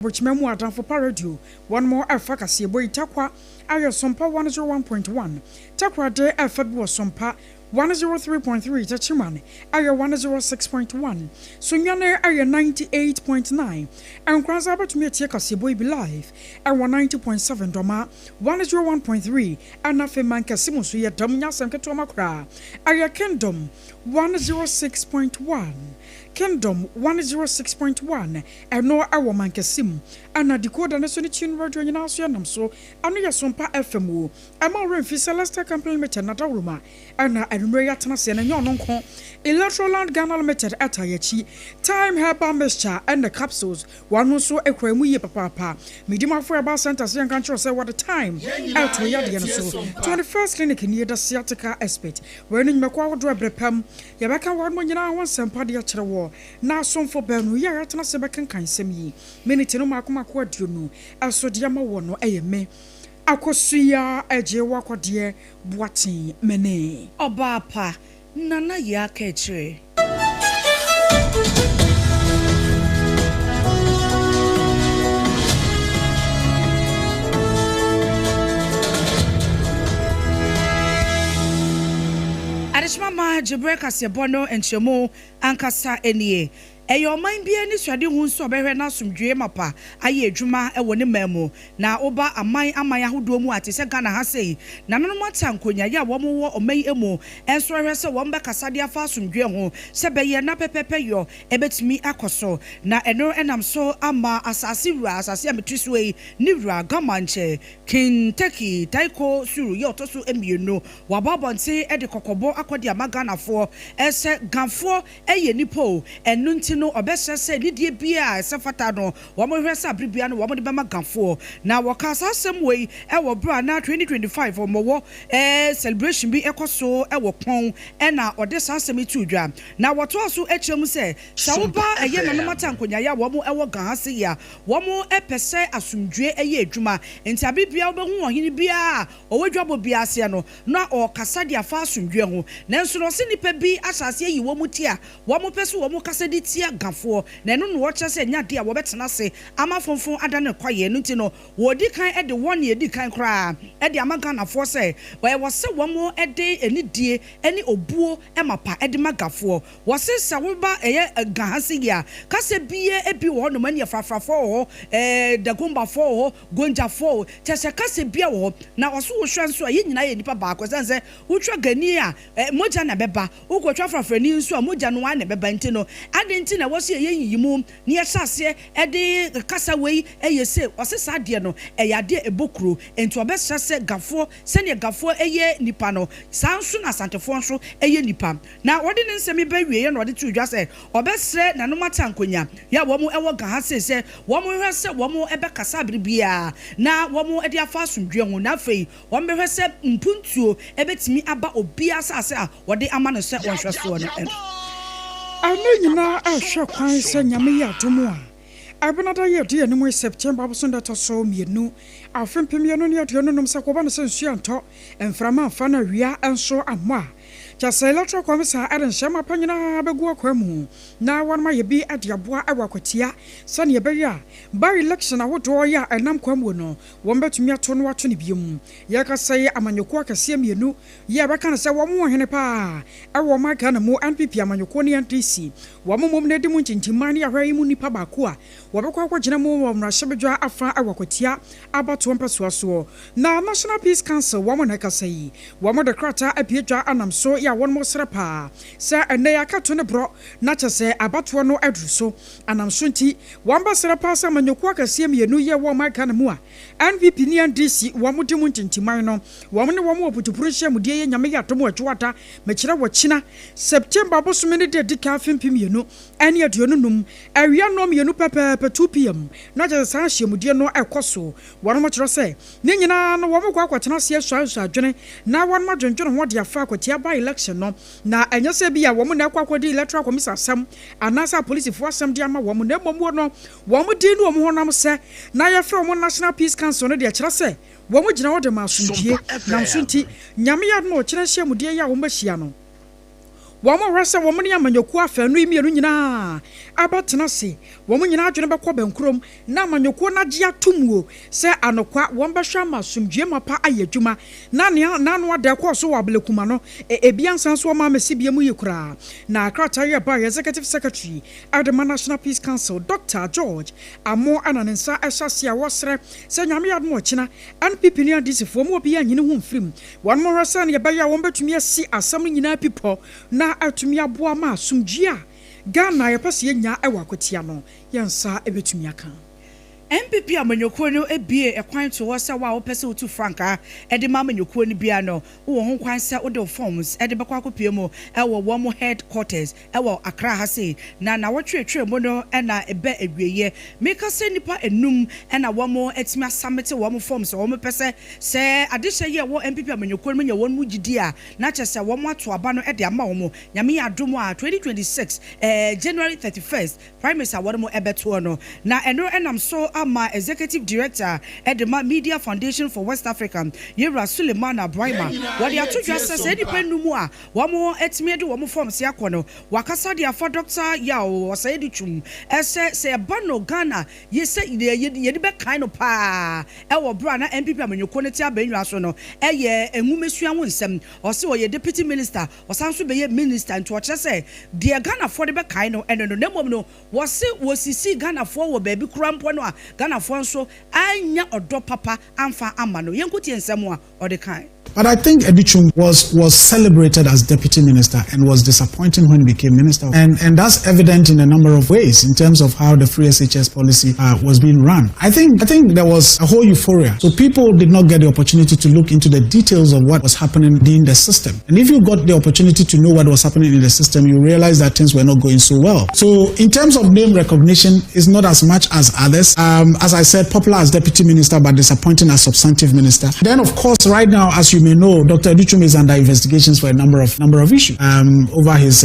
Which memoir done for Paradio. One more efficacy boy Takwa, Aya Sompa 101.1. Takwa de February Sompa 103.3 Tachiman, Aya 106.1. Sunyane Aya 98.9. And Kranzaba to me take a boy be live at 190.7 Doma 101.3. And Nafe Manka Simusuya Domina Sankatomakra, Aya Kingdom 106.1. Kingdom 106.1 and no our mankasim and a decoder national tune radio in our so and we are Sompa FM. I'm already Fisalasta compliment another room and Rayatana Sen and your uncle electoral land ganal method at Ayachi time herba mescha and the capsules one who saw a cremu papa medium for about centers young country say what the time out to Yadian so 21st clinic near the sciatica aspect when in Macau Drabepam Yabaka one when you know one Sampadia Cheraw. Na som for benu ya atana se bekan kan sem yi minute no makoma ko aduonu asodiama wo no eyeme akosua agyewa kodie boaten mene oba pa nana ya ka kire Mama Jebreka Sebono and Chemo Ankasa Enie. Eyo man bia ni swade hu so behwe na somdwe mapa aye adwuma e woni memo na oba aman ahodo mu ate se Ghana ha sei na no mata nkonya ya wo mo wo oman emu enso hwe se wo mbe kasade afa somdwe ho se beye na pepepe yo ebetimi akoso na eno enam so ama asase wura asase ametriso yi ni wura gamanche Kentucky taiko suru ye otoso emienu wababonte e de kokobo akodi amaganafo ese ganfo eye nipo enu nti no obese se lidie bia se fata no wo mo hwesa bribia no wo mo de bema ganfo na wo kasa asem wei e wo bra na 2025 mo wo celebration bi ekoso e wo pon e na ode sa asem tudwa na wo to so echem se sawba eye no mata nkonya ya wo mo e wo gan ase ya wo mo epese asumdwe eye adwuma enti abibia obehu ohini bia owadwabo bia ase no na o kasa dia fa asumdwe ho nanso no se nipa bi asase yi wo mutia wo mo pese wo mo kasa di tia gafo na eno no wo kyese nya de a wo betena se ama fonfon adane kwaye no nti no wo di kan e de won ye di kan kra e de amaganafo se wo se wo mo e de enidie eni obuo e mapa e de magafo wo se se wo ba eye ganhase ya kase biye e bi wo no mani afrafrafo ho dagomba fo ho gonja fo kyese kase biya wo na wo so wo hwanso a ye nyina ye nipa ba ko sense wo twa gani a moja na beba wo ko twa frafrani nso a moja no wa na beba nti no ade na wose yeyimu ne yesase e de kasa wei eyese wose sade no eyade ebokuro enti obesase gafo se ne gafo eye nipa no sanso na santefo nso eye nipa na wode ne nsemi ba wie na wode tudwa se obesre na no mata nkonya ya wo mu ewo gaha se wo mu hwese wo mu ebe kasa bribia na wo mu ede afa asundwe ho na fei wo me hwese mpuntuo ebetimi aba obi asase a wode ama no se wonhweso no Anyina ahwe kwan se nyame ya tomo a abinada ye de enu September abosonda to so mienu afempem ye no ne de no nom se ko ba no se nsu anto emframa afa na wia enso amwa Chasa electoral commissioner Aaron Shama Panyina Begu Aquamu. Now one my be at Yabua Awakotia, Sunny Beya. By election, I would draw ya and Nam Quamuno. One bet me a ton watching bium. Yaka say, Amanyoquaka see me no. Yabakan say one more henepa. I want my kind of more NPP Amanyokoni and DC. One more Nedimunt in Timania Raimuni Pabakua. Wabakwa Jinamo Rashabaja Afra Awakotia. About 1 persuaso. Now National Peace Council, woman I can say. One more the crater appeared and I'm so one more srapa sir and they akato ne bro na chese abatwo no adruso anam sonti one ba srapa sa manyokwa kase mienu ye wo maka na mu a NPP ni NDC wo mo dimu ntintiman no wo mo ne wo mo oputupuru hye mu die ye nyame ya tomo atwata mekira wo china September bosume ne de dika afempim mienu ene aduonu num awia no mienu pepe 2 pm na chese sa hye mu die no ekoso wo mo kiro se ne nyina no wo mo kwa kwatena se asua adwene na wo mo dwendwene ho de afa kwatia ba election no na enye se bia wo mo na kwakwodi electoral commission asem anasa police fo asem dia ma wo mo na momo no wo mo din no wo mo honam se na ye fra wo National Peace Council no de kire se wo mo gina wo de masundie na nsunti nyame ya no kire hye mu de ya wo mbahia no Wama rasa wamani amanyoku afenu imienu nyina abatena se wamu nyina adwene bekɔ benkrom na amanyoku na gye atumwo se anokwa wombɛhwa masumdwe mapa ayadwuma na no ade kɔ so wablekuma no ebiansan so ma mesibie mu yekura na akrata ye ba executive secretary Adama National Peace Council Dr. George Amo ananensa ɛhyase a wɔsrɛ se nyame yadmo ɔkyena NPP ni adisifo mu obi anyine ho mfrim wɔn mo rasa ne yɛbɛyɛ a wɔmbɛtumi asi asɛm nyina pipo na atumi aboa ma asumdwe a Ghana yɛpɛsɛ nya ɛwɔ akotia no yɛnsa ebetumi aka MPP amanyɔkuo no ebie ekwan to wɔsɛ wa wɔpɛsɛ wotu franka ɛde ma amanyɔkuo no bia no wo ho kwan sɛ wode forms ɛde bɛkɔ akɔpie mu ɛwɔ wɔn headquarters ɛwɔ Accra ha se na wɔtwetwe mu no ɛna ɛbɛ ewieye meka sɛ nipa enum ɛna wɔn atumi asamete wɔn forms wɔn pɛsɛ sɛ adehyɛ yɛ wɔ MPP amanyɔkuo no nya wɔn mu gidi a na kyɛ sɛ wɔn ato aba no ɛde ama wɔn nyame yɛ adom a 2026 January 31st prime minister wɔn mu ɛbɛto no na ɛno ɛnam so ama executive director Edema Media Foundation for West Africa Yewra Suleiman Abraima wadi atudwa sɛ nipa numu a wɔn etime de wɔn form se akɔ wakasa de afɔ Dr. Yao wɔsɛ twum ɛsɛ sɛ ɛba no Ghana yɛsɛ yɛde bɛkan no paa ɛwɔ bra na MPP amanyɔkuo no te abanwa so no ɛyɛ enwumesua ho nsɛm ɔsɛ ɔyɛ deputy minister ɔsan so bɛyɛ minister nto ɔkyerɛ sɛ deɛ Ghana fo de bɛkan no ɛno no nemom no wɔsisi Ghana fo wɔ baabi kura mpo no a Ghana fo nso anya odo papa amfa amano yenkuti ensemu a odekan. But I think Edichum was celebrated as deputy minister and was disappointing when he became minister. And that's evident in a number of ways in terms of how the free SHS policy was being run. I think there was a whole euphoria. So people did not get the opportunity to look into the details of what was happening in the system. And if you got the opportunity to know what was happening in the system, you realize that things were not going so well. So in terms of name recognition, it's not as much as others. As I said, popular as deputy minister, but disappointing as substantive minister. Then of course, right now, as you may know, Dr. Edichum is under investigations for a number of issues over his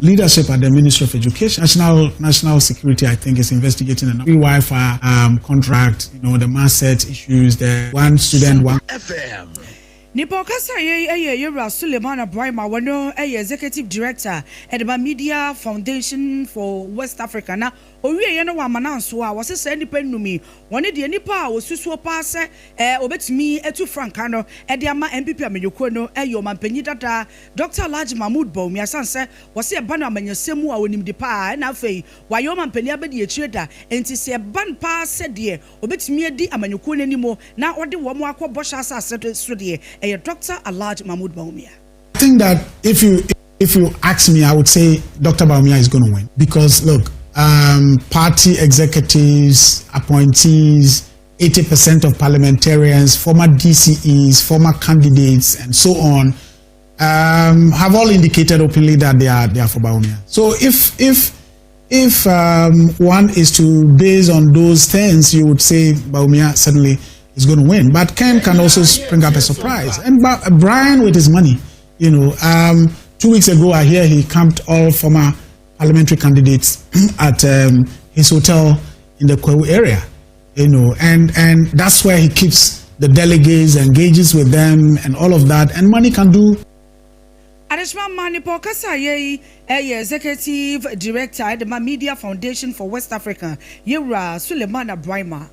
leadership at the Ministry of Education. National Security, I think, is investigating a Wi-Fi contract, the mass set issues, the one student, one FM. Nipo kasa Yewra Suleiman Abraima wano executive director Edema Media Foundation for West Africa na owie ye no wa mananso a wose se nipa numi wone de nipa a osusuo pa se obetumi etu franka no e de ama MPP amanyɔkuo no eyo mampanyi dada Dr. Alhaji Mahmoud Bawumia sanse wose e ba no amanyasemu a onim de pa na afei wa yo mampani abedi echire da enti se ban pa se de obetumi edi amanyɔkuo nanimo na ode wo mo akɔbɔ sha asase so de Dr. Alhaji Mahmoud Bawumia. I think that if you ask me, I would say Dr. Bawumia is going to win because look, party executives, appointees, 80% of parliamentarians, former DCEs, former candidates, and so on, have all indicated openly that they are for Bawumia. So if one is to base on those things, you would say Bawumia certainly is going to win, but Ken can also bring up a surprise. And Brian with his money, 2 weeks ago I hear he camped all former parliamentary candidates at his hotel in the Kwewu area, and that's where he keeps the delegates, engages with them, and all of that. And money can do. Adeshma Manipo Kasa ye executive director at the Media Foundation for West Africa, Yewra Suleiman Abraima.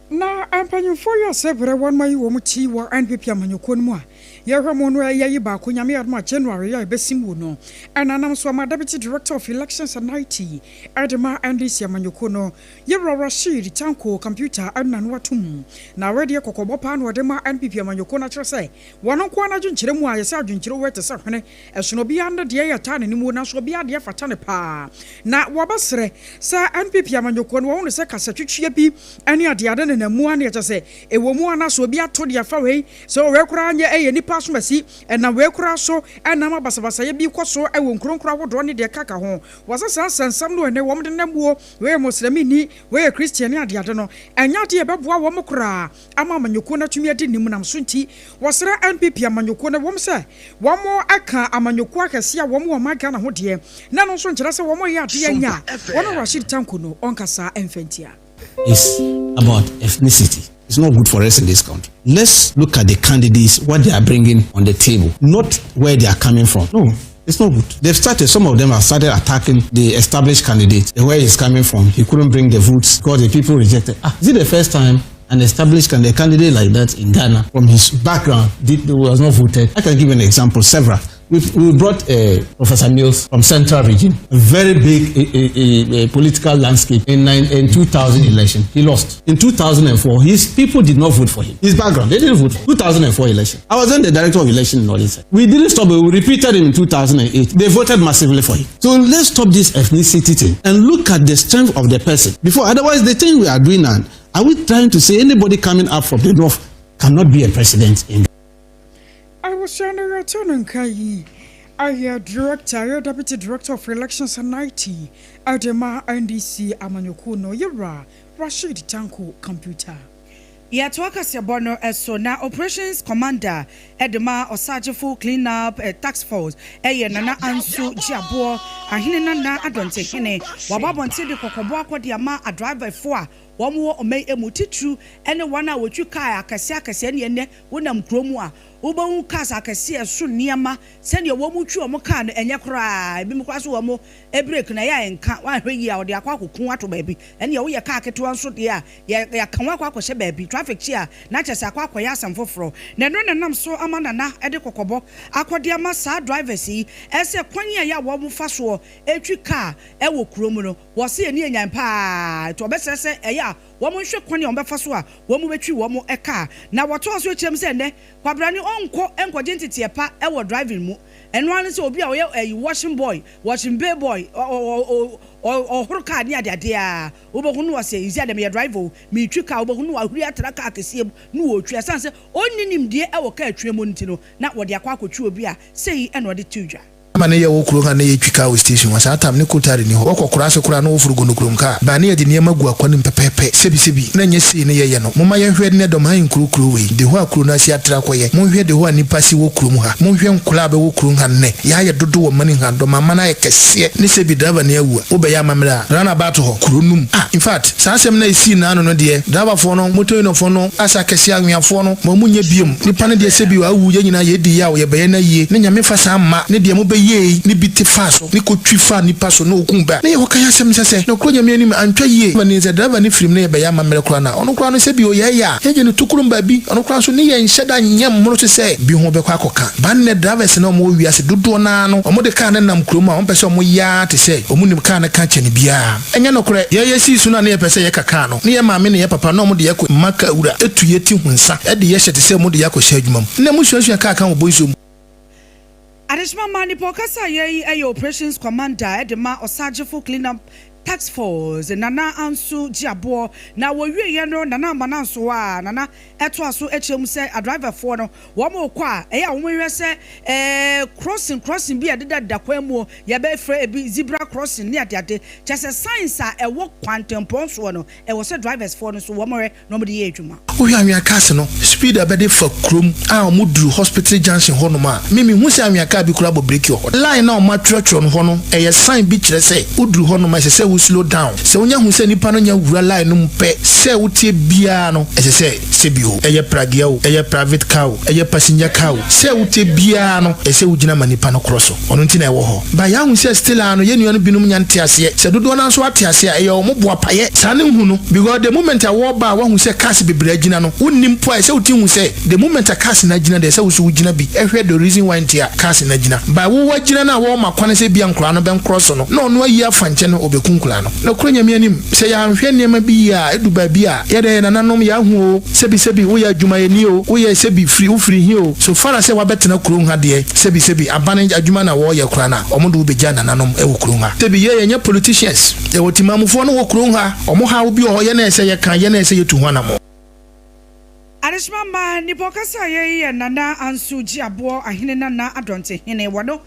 Na ampanyufo ya sebere wan mai wo muti wo NPP amanyɔkuo no mu a yɛhwɛ mo no yayi ba ko nyame adoma January ya besim wo no ananam so ama deputy director of elections and IT Adama NDC amanyɔkuo no Yewra Rashid Tanko computer anan watum na ready kokɔbɔ pa no de ma NPP amanyɔkuo na kyerɛ sɛ wɔn nko na dwunkyerɛ mu a yɛsɛ adwunkyerɛ wo te sɛ hwene ɛsono bia nda de yɛ ta ne mu na so bia de fata ne pa na wɔbɛsrɛ sɛ NPP amanyɔkuo no wɔn sɛ kasatwitwia bi ani ade ade ne na mu an yɛkyɛ sɛ ɛwɔ mu ana so bia to de afa wei sɛ we kura anya ɛyɛ nipa so masi ɛna we kura so ɛna ma basabasa yɛ bi kɔ so ɛwɔ nkronkro awodo ne de kaka ho wɔsasa sansam no ene wɔm de namuo we muslimi ni we christian ade ade no ɛnya de ɛbɛboa wɔm kura ama amanyɔkuo na tumi ade nim nam so nti wɔsra NPP amanyɔkuo na wɔm sɛ wɔm aka amanyɔkuo akɛse a wɔm wɔ maga na ho de na no so nkyerɛ sɛ wɔm yɛ ade anya wɔn Rashid Tanko no ɔnkasa ɛmfɛntia. It's about ethnicity. It's not good for us in this country. Let's look at the candidates, what they are bringing on the table, not where they are coming from. No, It's not good. They've started, some of them have started attacking the established candidate, where he's coming from. He couldn't bring the votes because the people rejected. Is it the first time an established candidate like that in Ghana, from his background, was not voted? I can give an example, several. We brought Professor Mills from Central Region, a very big political landscape in 2000 election. He lost. In 2004, his people did not vote for him. His background, they didn't vote. 2004 election. I was then the director of election in Northern Side. We didn't stop it. We repeated him in 2008. They voted massively for him. So let's stop this ethnicity thing and look at the strength of the person. Before, otherwise, the thing we are doing now, are we trying to say anybody coming up from the north cannot be a president in? I was trying to return Kai. I hear director, deputy director of elections and IT, Adema NDC Amanyokuno Yura, Rashid Tanko computer. Yatwaka Siabono eso na operations commander Edema Osajefo clean up task force nana ansu jiabo ahine nana adonte hene wababonte de kokobo akodi ama a driver fo a womo omei emutitru ene wana wotwu kai akase ne ene wonam kromu a ubawu kasa akase eso niama sene womu twu omo ka no enye kora ebi mi kwaso womo break na ya enka wa hweyi a ode akwa kokun ato baabi ene wo ye ka keto anso de a ya kan wa akwa hye baabi traffic chia na chese akwa akoya asam foforo na no nam so amanana ede kokobo akodi ama sa drivers yi ese kwanya ya wo mu faso etwi car ewo kromu no wo se eni enyan pa to obesese eya wo mu hwe kwanya wo befaso a wo mu betwi wo mu eka na wo to so ekyem se ne kwabrani onko enkoje ntete pa ewo driving mu eno an se obi a wo washing boy washing bay boy o hurka ni ade a obehunu wase izi ade me drive o me twi ka obehunu ahuri atraka akese nu wo twi asan se onninimdie ewo ka atwemo ntino na wo de akwa akotwi obi a sei eno de tudwa mane ye wo kuro ha na ye twika o station wa sa tam ne kotare ni ho wo kokora se kura na wo furugo no kurom ka ba ne ye de niam agu akwanim pepepe sebi na nye sei ne ye no moma ye hwe ne dom han kuro we de ho akuro na si atra koye mo hwe de ho anipa si wo kurom ha mo hwe nkula be wo kurom ha ne ya ye dodo wo mani ha do mama na ye kese ne sebi driver na awu wo be ya mamra rana ba to ho kuro num in fact sa asem na esi na no de driver fo no moto no fo no asa kese anwiafo no mo munye biem nipa ne de sebi wa awu ye nyina ye di ya wo ye be ye na ye ne nyame fa sa ma ne de mo be ye ni biti faso ni ko twifa ni paso no okunba ne ho kaya sem sese no kronya me ni antwa ye bani ze driver ni film ne be ya mamere kura na ono kura no se bi o ye ya ye ne tukurum ba bi ono kura so ne ye nhyeda nyam mo se bi ho be kwa koka ban ne drivers na mo wi ase dodo na no omo de ka na nam krom a on pese omo ya te se omo nim ka na ka chene bia enya no kure ye si su na ne pese ye kaka no ne ye maame ne ye papa no omo de ye ko maka ura etu ye ti hunsa e de ye hyete se omo de ya ko hye adwuma ne mo hwehwe ka ka obo iso Adishma mani pokasa ye operations commander Edema Osajefo clean up tax force nana ansu jiabo na wo wie no nana mananso wa nana eto aso echem se a driver for no wo mo kwa eya wo hwe se crossing bi adeda dakwemu ye be free ebi zebra crossing ni ade chese science a ewo kwantempon so no e wo se drivers for no so wo mo re no mo de ye adwuma wo hwe anwia cars no speed abede fa krom a mo duru hospital junction ho no ma mimi hu se anwia car bi kura bo break yo line na o ma trotro no ho no e ye sign bi kire se uduru ho no ma se slow down se wonya hu se nipa no nya wura line no mpe se wotie bia no se bio eye pragia o eye private car eye passenger car se wotie bia no se wugina manipa no crosso ono nti na ewo ho ba ya hu se still ano ye nuano binum nya nte ase se dodo na so ate ase eye o mo boa paye sa ne hu no because the moment a wo ba wa hu se cars bibira agina no wonnim po se wotie hu se the moment a cars na agina de se wo so wugina bi ehwe the reason why ntia cars na agina ba wo wagina na wo makwane se bia nkura no ben crosso no no ayi afanche no obekunkula no na kronya me anim se ya hwe niam bi a eduba bi a ye de nananom ya hu sebi wo ya adwuma ye ni o wo ye sebi free hi o so far as wa betena kuro ha de sebi abane adwuma na wo ye kura na omodo wo beja nananom e wo kuro ha sebi ye nya politicians e wo timamfo no wo kuro ha omo ha wo bi o ye na ese ye kan ye na ese ye tu ho na mo Adishma ma ni pokasa ye nana ansu jiabo ahine nana adonte hene wono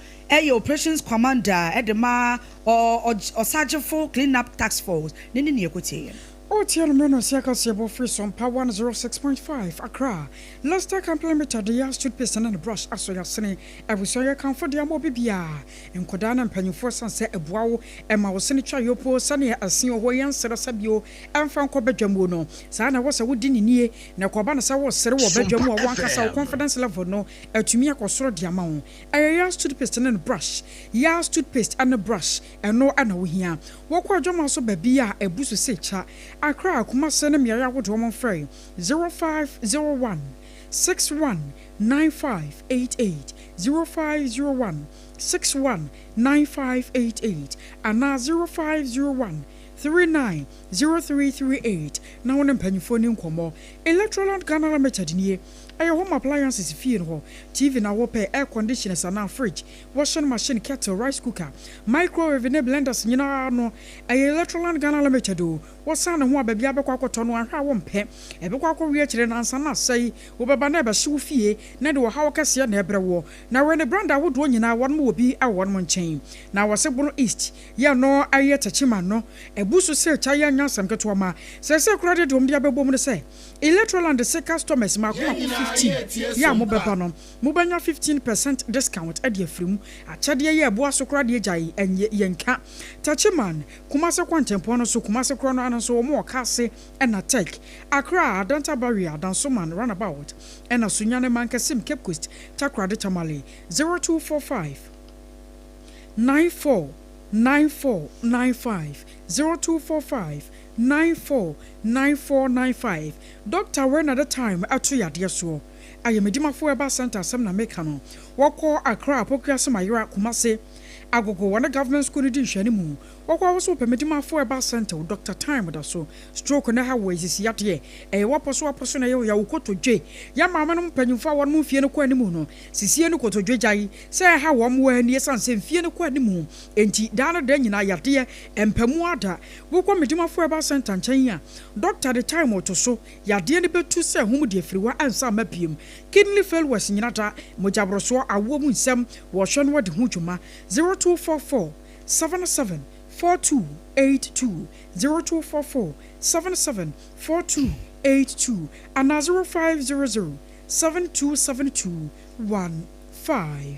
operations commander Edema Osajefo clean up tax force nini ni ekotie Otiano Meno Siakasiabo free SOMPA 106.5 ACCRA. Last time complimented the Yas toothpaste and brush as well as Sene. Every so you come for the Amobibia. And Kodana and Penny Force and say a bow. And my Senator Yopo, Sunny, as senior Hoyan, Serasabio, and Franco Bejamono. Sana was a woodin in ye. Nakobana Sawa Sero Bejamo, one cast confidence level no. To me, I was sort the amount. A Yas toothpaste and brush. Yas toothpaste and brush. And no, and we here. Walk out Jama so babia a busu secha. ACCRA Kumase ne miaya wo do mo frɛ 0501 619588 0501 619588 ana 0501 390338 na wona mpanyifo ni nkomo electoral Ghana method nie home appliances fie no TV na wo pe air conditioners and fridge washing machine kettle rice cooker microwave ne blenders nyina no electoral Ghana method o wosan ho ababia bekwa akoto no ahwa wo mpe ebekwa akɔwe akire na nsa na asai wo beba na ebehye fie na de wo hawo kase na ebrewo na we ne brand awodo nyina won mo obi awon mo nchen na wose Bono East ya no aye tachima no ebusu se cha ya nyasam keto ma se kura de dom dia bebo mu se electoral and the customers ma ko 15 ya mo beba no mo banya 15% discount e de afrim achade ye ebo aso kura de gyae enye yenka tachiman Kumase kwantempo no so Kumase kura no so mo kase na tech ACCRA Adanta Barrier Dansoman Runabout and a Sunyane Mankasim Cape Coast Takra de Tamale 0245 949495 0245 949495 Dr. when at the time atu yadeɛ so ayemedimafo eba center asem na meka no wɔkɔ ACCRA apokua Mayra Kumase agogo wana government school di nhwani mu wakwa wo so pemedimafo eba center Dr. Time da so stroke na ha wo isisi yade waposo na ya wokotodwe ya mama no mpanyimfo awon mu fie no kwa animu no sisie no kotodwe jai se ha wo mo ani sanse fie no kwa animu enti dana da nyina yade empamu ada wokwa medimafo eba center nchen ya Dr. the Time otoso yade ne betu se hum de afiriwa ansa mapiem kidney failure nyina da mojabroso awo mu nsem wo hwe no de hu dwuma 0244 77 4282 0244 77 4282 and 0500 7272 15.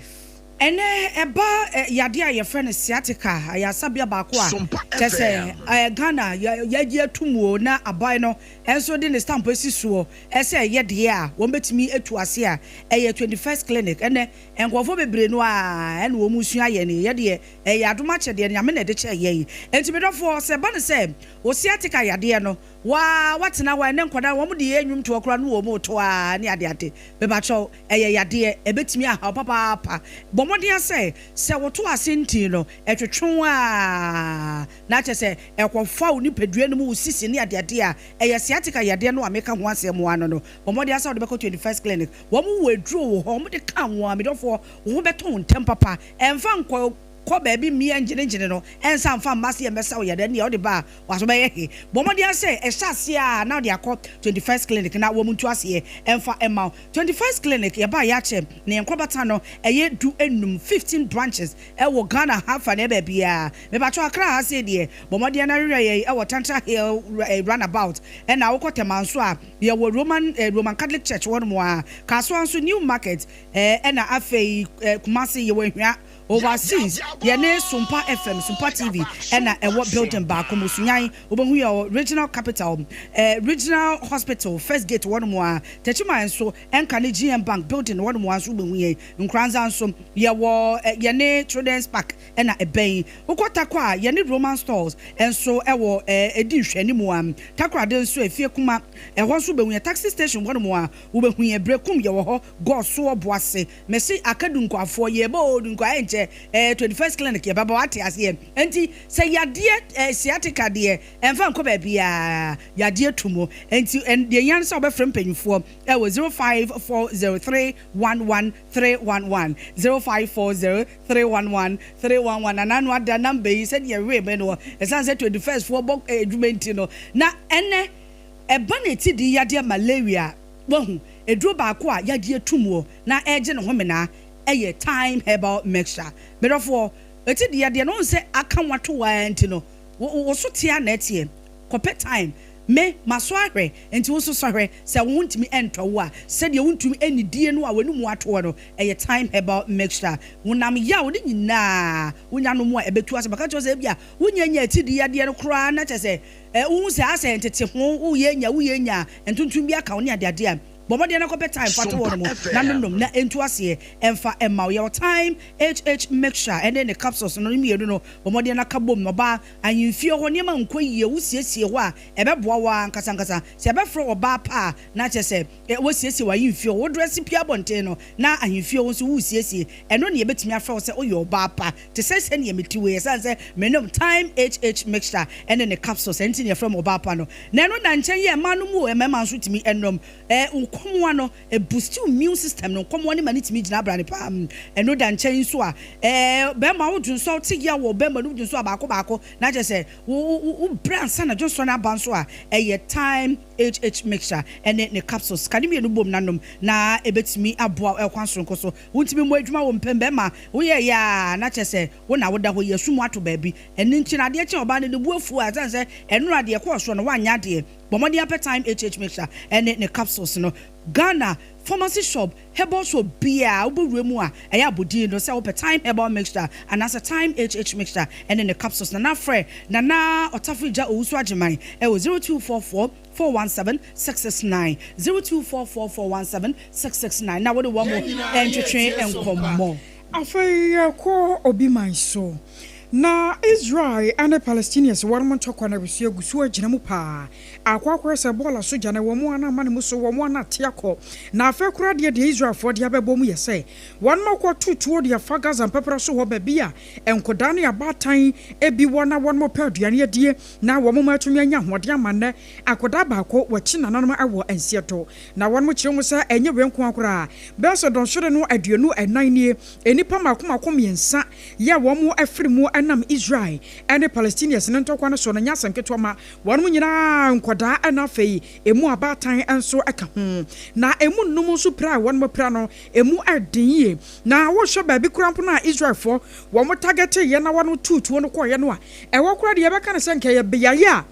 Ene eba yade a ye friend sciatica ayasabia baako a tese Ghana yagie tumuo na abai no enso de ne stamp esiso ese ye de a won betimi etu ase a 21st clinic ene enkofo bebre no a ene wo musu aye ne ye de adoma che de ne ame na de che ye enti medofo se ba ne se o sciatica yade no watena wa ene nkoda wo mu de enwum to okra no wo mu to a ne ade be ba cho yade ebetimi a ha papa Modia say woto asenti no etwetwe a na che se ekwofa oni pedue no mu sisi ne ade a sciatica yade no ameka ho asem ano no Modia say wo de beko 21st clinic wo mu wedru wo ho mo de kan wo amedofo wo beton ntem papa emfa nkwa ko baby mi engine no ensa mfa masse e mesa wo yade ne o de ba waso be ye Modia say ehase a na de akọ 21st clinic na wo mu ntu ase emfa ema 21st clinic ye ba ya che ne enkrobata no eye du enum 15 branches e wo Ghana hafa na ba bia me ba cho ACCRA ha se de Modia na rere ye e wo Tantra Hill runabout e na wo kotemanso a ye wo Roman Catholic Church won mo a kaso anso New Market e na afei Kumasi ye wo hwa overseas yene SOMPA FM SOMPA TV ena ewo building ba ko musunyan obehu your regional capital regional hospital first gate one mo a techima enso enka ne GM Bank building one mo anso obehu ye nkranza anso yewo yene children's park ena eben ukota kwa yene Roman stores enso ewo edi hwani mo am takra de enso efie kuma eho so obehu ye taxi station one mo a obehu ye brekum ye wo ho go so oboase mesi akadunko afo ye ba odunko enche 21st clinic ye baba wate ase enti se yade sciatica de emfa nko ba bia yade tumo enti de yan se obefrem panyufo e wo 0540311311 0540311311 ananu ada number yi se de we me no esan se 21st for bok edumenti no na ene eba na ti di yade malaria wohu eduro ba ko a yade tumo na eje ne homena eye time herbal mixture therefore eti de no se aka wato wa enti no wo so tia na etie kope time me maso ahwe enti wo so sohwe se wo ntimi entwo a se de wo ntimi enidie no a wonu mu ato no eye time herbal mixture wonam ya wo de nyina wonya no mu a ebetu ase baka cho se bia wonyanya atidi yade no kra na chese wo se ase entete ho wo yenya entuntum bia ka wo ne ade a Bomodi na kope time fatu wono mo na nonom na entu ase emfa emma your time HH mixture and then the capsules no mienu no bomodi na kabom no ba anyimfie ho ne ma nkoyie wusiesie ho a ebeboa wa nkasa se ebefro oba pa na chese wusiesie wa yimfie wo dress pia bonte no na anyimfie wo so wusiesie eno ne ebetumi afro se oyo oba pa te se ne emetiwe se menom time HH mixture and then the capsules enti ne from oba pa no na eno na nchen ye ma no mu e mema nso timi enom komwa no a boost immune system no komwa ni mani timi gina brane pa eno da nchen so a be ma wo dun so tigia wo be ma dun so baako na je se wo brand sana just so na ban so a time HH mixture and the capsules kadimi no bom nanom na ebetimi aboa ekwan sonko so wontimi mo adwuma wo mpembe ma wo ye ya na je se wo na wo da ho yesumu ato baabi eni nchi na de che oba ne buafu a san se eno ade ko so no wanya de bomodi time HH mixture and the capsules no Ghana pharmacy shop herbal shop bia oburuemu a eya abodi no se ope time herbal mixture and as a time HH mixture and then the capsules na frɛ na otafrija owusu agyemai e 0244 417 669 0244 417 669 na wo de wo mo entwetwe enkommo afei ko obi man so na Israel and the Palestinians warmo tokwa na bisu agusu agina mu pa akwakwa se bola soja na womu ana mane muso womu ana tiako na afa kura de Israel for de abebo mu yese wonma kwa tutuo de fagaza mpepere so ho babia enkoda ne abatan ebi wona wonmo pa aduane adie na womu matumi anya hode amane akoda baako wachi nananom awo ansieto na wonmo kiremu sa enye wenko akura beso don hwere no aduanu enan nie enipa makoma miensa ya womu afirimu anam Israel and the Palestinians nentokwa no so na nyasam ketoma wonu nyina nkoda anafei emu abatan enso aka ho na emu num so pra wonu pra no emu adinye na wo hwe ba bi kurampo na Israel for wo mo target ye na wonu tutuo no koye no a ewo kura de ye beka ne senke ye beyaye a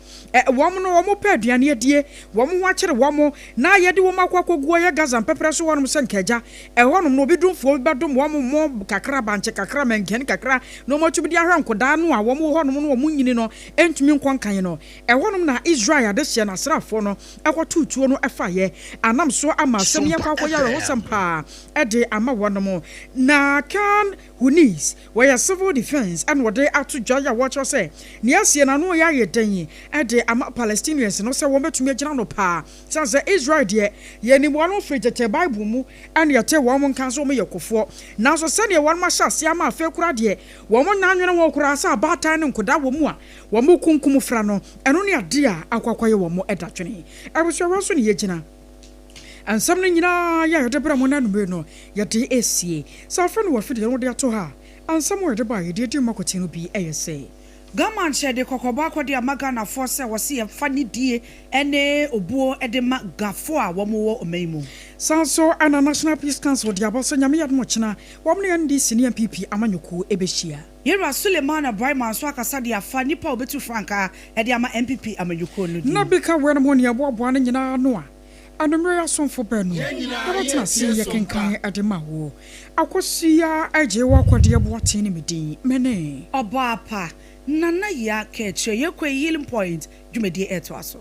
wo no wo mo pa aduane adie wo mo wa kire wo mo na ye de wo makwakoguo ye Gaza pepere so wonu senke ja ewo no bi dumfo bi dum wo mo kakra banche kakra menken kakra no mo tubi dia nkoda no a wo mo honom no wo nyini no entumi nkonkan no ehonum na Israel de hye na srafo no ekotutuo no efa ye anam so ama asem ye kwakoya re hosampa ede ama wonom na kan hunis where civil defense and what they atu joya watch say ne asie na no ya yedan ede ama Palestinians no se wo metumi agina no pa say Israel de ye ni wo no frigete Bible mu and ye te wo mo nkan so mo yekofo na so se ne wo ma sha ase ama afa kura de wo mo na anwene wo kura sa abatan ne nkoda wo mu a wo mo kunkum fra no eno ne ade a akwakwaye wo mo edatwene abuswa so ne yegina ansam ne nyina ya yede bra mo na no no yede esie sa fra no wo fide no de ato ha ansam wo de ba yede di makotin no bi eyese Gaman shede kokoba akodi amaga na force wasi fani die ene obuo ede ma gafo a womo wo omaimu sanso ana National Peace Council dia boso nyame yadmo china womne NDC ne MPP amanyoko ebehia Yera Suleiman Abraham so akasa dia fa nipa obetu franka ede ama MPP amanyoko no na bika wena mo ne aboabo na nyina no a anomre asonfo banu abotna se ye kenkan adema wo AKOSUA AGYEIWAA KODIE boaten ne medin mene obaapa nana ya keche ye kwe healing point dwumedie eto aso